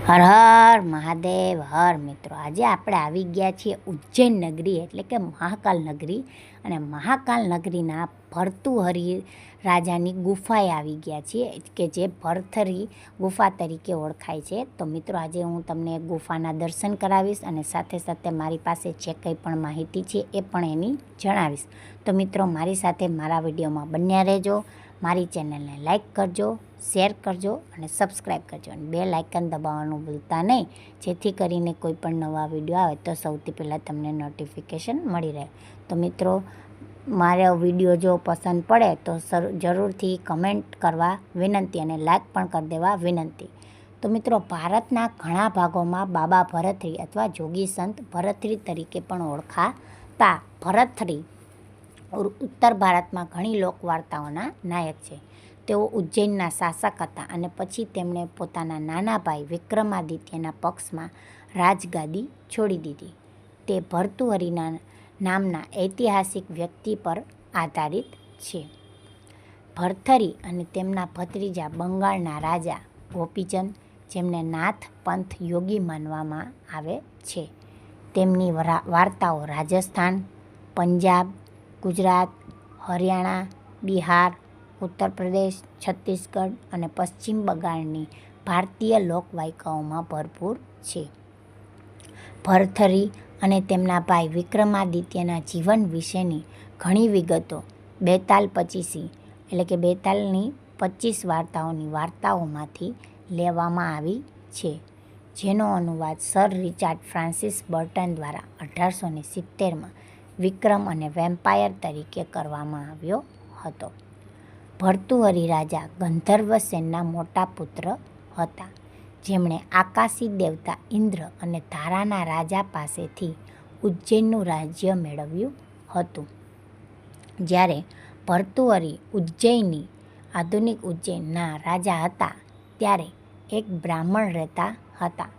હર હર મહાદેવ હર મિત્રો, આજે આપણે આવી ગયા છીએ ઉજ્જૈન નગરી એટલે કે મહાકાલ નગરી. અને મહાકાલ નગરીના ભર્તુહરિ રાજાની ગુફાએ આવી ગયા છીએ કે જે ભર્તહરિ ગુફા તરીકે ઓળખાય છે. તો મિત્રો, આજે હું તમને ગુફાના દર્શન કરાવીશ અને સાથે સાથે મારી પાસે જે કંઈ પણ માહિતી છે એ પણ એની જણાવીશ. તો મિત્રો, મારી સાથે મારા વિડીયોમાં બન્યા રહેજો. મારી ચેનલને લાઈક કરજો, શેર કરજો અને સબસ્ક્રાઈબ કરજો અને બેલ આઇકન દબાવવાનું ભૂલતા નહીં, જેથી કરીને કોઈ પણ નવા વિડીયો આવે તો સૌથી પહેલાં તમને નોટિફિકેશન મળી રહે. તો મિત્રો, મારો વિડીયો જો પસંદ પડે તો જરૂરથી કમેન્ટ કરવા વિનંતી અને લાઈક પણ કરી દેવા વિનંતી. તો મિત્રો, ભારતના ઘણા ભાગોમાં બાબા ભરથરી અથવા જોગી સંત ભરથરી તરીકે પણ ઓળખાતા ભરથરી ઉત્તર ભારતમાં ઘણી લોકવાર્તાઓના નાયક છે. તેઓ ઉજ્જૈનના શાસક હતા અને પછી તેમણે પોતાના નાના ભાઈ વિક્રમાદિત્યના પક્ષમાં રાજગાદી છોડી દીધી. તે ભર્તુહરિના નામના ઐતિહાસિક વ્યક્તિ પર આધારિત છે. ભર્તહરિ અને તેમના ભત્રીજા બંગાળના રાજા ગોપીચંદ, જેમને નાથ પંથ યોગી માનવામાં આવે છે. તેમની વાર્તાઓ રાજસ્થાન, પંજાબ, ગુજરાત, હરિયાણા, બિહાર, ઉત્તર પ્રદેશ, છત્તીસગઢ અને પશ્ચિમ બંગાળની ભારતીય લોકવાયકાઓમાં ભરપૂર છે. ભર્તહરિ અને તેમના ભાઈ વિક્રમાદિત્યના જીવન વિશેની ઘણી વિગતો બેતાલની 25 વાર્તાઓની વાર્તાઓમાંથી લેવામાં આવી છે, જેનો અનુવાદ સર રિચાર્ડ ફ્રાન્સિસ બર્ટન દ્વારા 1870માં વિક્રમ અને વેમ્પાયર તરીકે કરવામાં આવ્યો હતો. ભર્તુહરિ રાજા ગંધર્વસેનના મોટા પુત્ર હતા, જેમણે આકાશી દેવતા ઇન્દ્ર અને ધારાના રાજા પાસેથી ઉજ્જૈનનું રાજ્ય મેળવ્યું હતું. જ્યારે ભર્તુહરિ આધુનિક ઉજ્જૈનના રાજા હતા, ત્યારે એક બ્રાહ્મણ રહેતા હતા,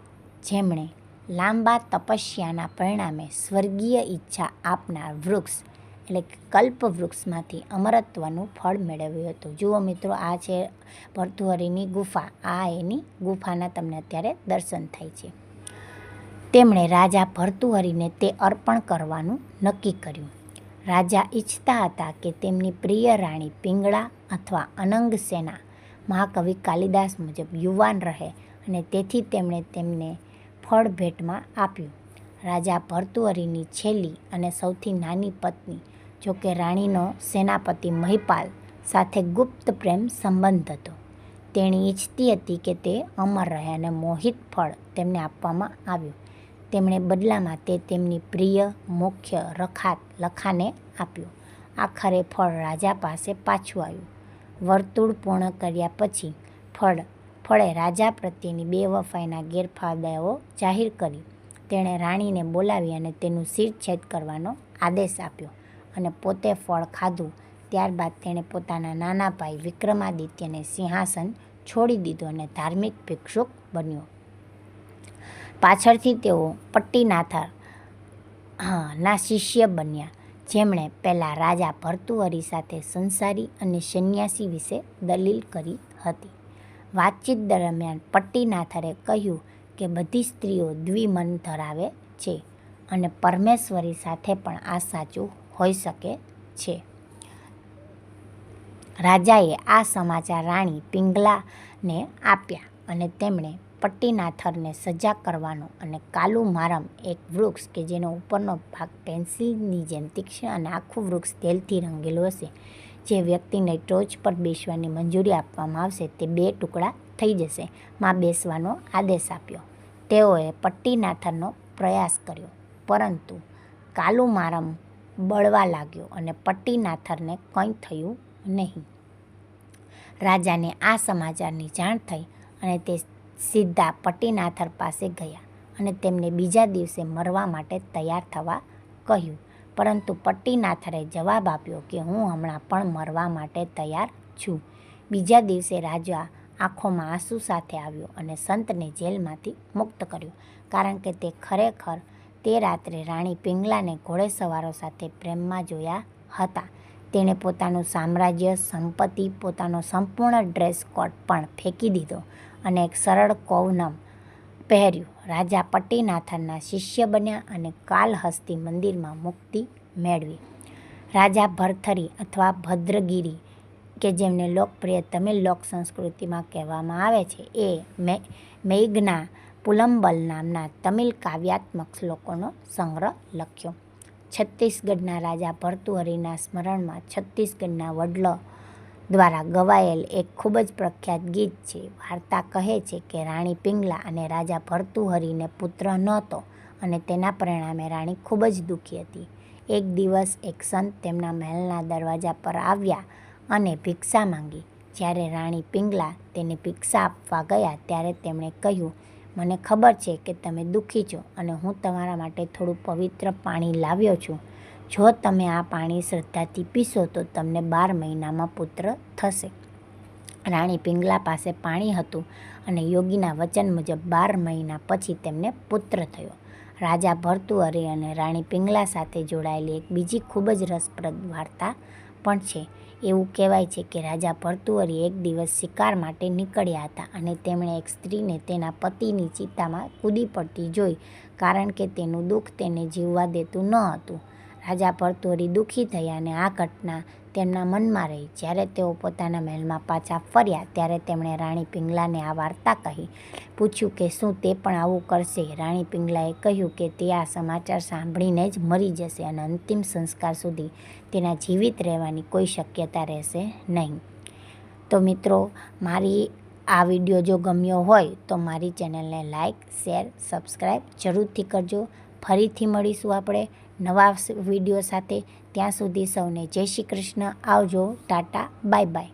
જેમણે લાંબા તપસ્યાના પરિણામે સ્વર્ગીય ઈચ્છા આપનાર વૃક્ષ એટલે કે કલ્પવૃક્ષમાંથી અમરત્વનું ફળ મેળવ્યું હતું. જુઓ મિત્રો, આ છે ભર્તુહરિની ગુફા. આ એની ગુફાના તમને અત્યારે દર્શન થાય છે. તેમણે રાજા ભર્તુહરિને તે અર્પણ કરવાનું નક્કી કર્યું. રાજા ઈચ્છતા હતા કે તેમની પ્રિય રાણી પિંગળા અથવા અનંગસેના મહાકવિ કાલિદાસ મુજબ યુવાન રહે, અને તેથી તેમણે તેમને ફળ ભેટમાં આપ્યું. રાજા ભર્તુહરિની છેલ્લી અને સૌથી નાની પત્ની, જોકે રાણીનો સેનાપતિ મહિપાલ સાથે ગુપ્ત પ્રેમ સંબંધ હતો, તેણી ઈચ્છતી હતી કે તે અમર રહે અને મોહિત ફળ તેમને આપવામાં આવ્યું. તેમણે બદલામાં તે તેમની પ્રિય મુખ્ય રખાત લખાને આપ્યું. આખરે ફળ રાજા પાસે પાછું આવ્યું. વર્તુળ પૂર્ણ કર્યા પછી ફળે રાજા પ્રત્યેની બેવફાઈના ગેરફાયદાઓ જાહેર કરી. તેણે રાણીને બોલાવી અને તેનું શિરછેદ કરવાનો આદેશ આપ્યો અને પોતે ફળ ખાધું. ત્યારબાદ તેણે પોતાના નાના ભાઈ વિક્રમાદિત્યને સિંહાસન છોડી દીધું અને ધાર્મિક ભિક્ષુક બન્યો. પાછળથી તેઓ પટ્ટીનાથર ના શિષ્ય બન્યા, જેમણે પહેલાં રાજા ભર્તુહરિ સાથે સંસારી અને સંન્યાસી વિશે દલીલ કરી હતી. વાતચીત દરમિયાન પટ્ટીનાથરે કહ્યું કે બધી સ્ત્રીઓ દ્વિમન ધરાવે છે અને પરમેશ્વરી સાથે પણ આ સાચું હોઈ શકે છે. રાજાએ આ સમાચાર રાણી પિંગલાને આપ્યા અને તેમણે પટ્ટીનાથરને સજા કરવાનો અને કાલુમારમ, એક વૃક્ષ કે જેનો ઉપરનો ભાગ પેન્સિલની જેમ તીક્ષ્ણ અને આખું વૃક્ષ તેલથી રંગેલું હશે, જે વ્યક્તિને ટોચ પર બેસવાની મંજૂરી આપવામાં આવશે તે 2 ટુકડા થઈ જશે, માં બેસવાનો આદેશ આપ્યો. તેઓએ પટ્ટીનાથરનો પ્રયાસ કર્યો, પરંતુ કાલુમારમ બળવા લાગ્યો અને પટ્ટીનાથરને કંઈ થયું નહીં. રાજાને આ સમાચારની જાણ થઈ અને તે સીધા પટ્ટીનાથર પાસે ગયા અને તેમને બીજા દિવસે મરવા માટે તૈયાર થવા કહ્યું. પરંતુ પટ્ટીનાથરે જવાબ આપ્યો કે હું હમણાં પણ મરવા માટે તૈયાર છું. બીજા દિવસે રાજા આંખોમાં આંસુ સાથે આવ્યો અને સંતને જેલમાંથી મુક્ત કર્યો, કારણ કે તે ખરેખર તે રાત્રે રાણી પિંગલાને ઘોડેસવારો સાથે પ્રેમમાં જોયા હતા. તેણે પોતાનું સામ્રાજ્ય, સંપત્તિ, પોતાનો સંપૂર્ણ ડ્રેસ કોડ પણ ફેંકી દીધો અને એક સરળ કૌવનમ પહેર્યું. રાજા પટ્ટીનાથનના શિષ્ય બન્યા અને કાલહસ્તી મંદિરમાં મુક્તિ મેળવી. રાજા ભરથરી અથવા ભદ્રગીરી, કે જેમને લોકપ્રિય તમિલ લોક સંસ્કૃતિમાં કહેવામાં આવે છે, એ મેઘના પુલંબલ નામના તમિલ કાવ્યાત્મક શ્લોકોનો સંગ્રહ લખ્યો. છત્તીસગઢના રાજા ભર્તુહરિના સ્મરણમાં છત્તીસગઢના વડલો દ્વારા ગવાયેલ એક ખૂબ જ પ્રખ્યાત ગીત છે. વાર્તા કહે છે કે રાણી પિંગલા અને રાજા ભર્તુહરિને પુત્ર નહોતો અને તેના પરિણામે રાણી ખૂબ જ દુઃખી હતી. એક દિવસ એક સંત તેમના મહેલના દરવાજા પર આવ્યા અને ભિક્ષા માંગી. જ્યારે રાણી પિંગલા તેને ભિક્ષા આપવા ગયા ત્યારે તેમણે કહ્યું, મને ખબર છે કે તમે દુઃખી છો અને હું તમારા માટે થોડું પવિત્ર પાણી લાવ્યો છું. જો તમે આ પાણી શ્રદ્ધાથી પીશો તો તમને 12 મહિનામાં પુત્ર થશે. રાણી પિંગલા પાસે પાણી હતું અને યોગીના વચન મુજબ 12 મહિના પછી તેમને પુત્ર થયો. રાજા ભર્તુહરિ અને રાણી પિંગલા સાથે જોડાયેલી એક બીજી ખૂબ જ રસપ્રદ વાર્તા પણ છે. એવું કહેવાય છે કે રાજા ભર્તુહરિ એક દિવસ શિકાર માટે નીકળ્યા હતા અને તેમણે એક સ્ત્રીને તેના પતિની ચિતામાં કૂદી પડતી જોઈ, કારણ કે તેનું દુઃખ તેને જીવવા દેતું ન હતું. રાજા ભર્તુહરિ દુઃખી થયા અને આ ઘટના તેમના મનમાં રહી. જ્યારે તેઓ પોતાના મહેલમાં પાછા ફર્યા ત્યારે તેમણે રાણી પિંગલાને આ વાર્તા કહી. પૂછ્યું કે શું તે પણ આવું કરશે? રાણી પિંગલાએ કહ્યું કે તે આ સમાચાર સાંભળીને જ મરી જશે અને અંતિમ સંસ્કાર સુધી તેના જીવિત રહેવાની કોઈ શક્યતા રહેશે નહીં. તો મિત્રો, મારી આ વિડીયો જો ગમ્યો હોય તો મારી ચેનલને લાઈક, શેર, સબસ્ક્રાઈબ જરૂરથી કરજો. ફરીથી મળીશું આપણે નવા વિડીયો સાથે. ત્યાં સુધી સૌને જય શ્રી કૃષ્ણ. આવજો. Tata, bye bye.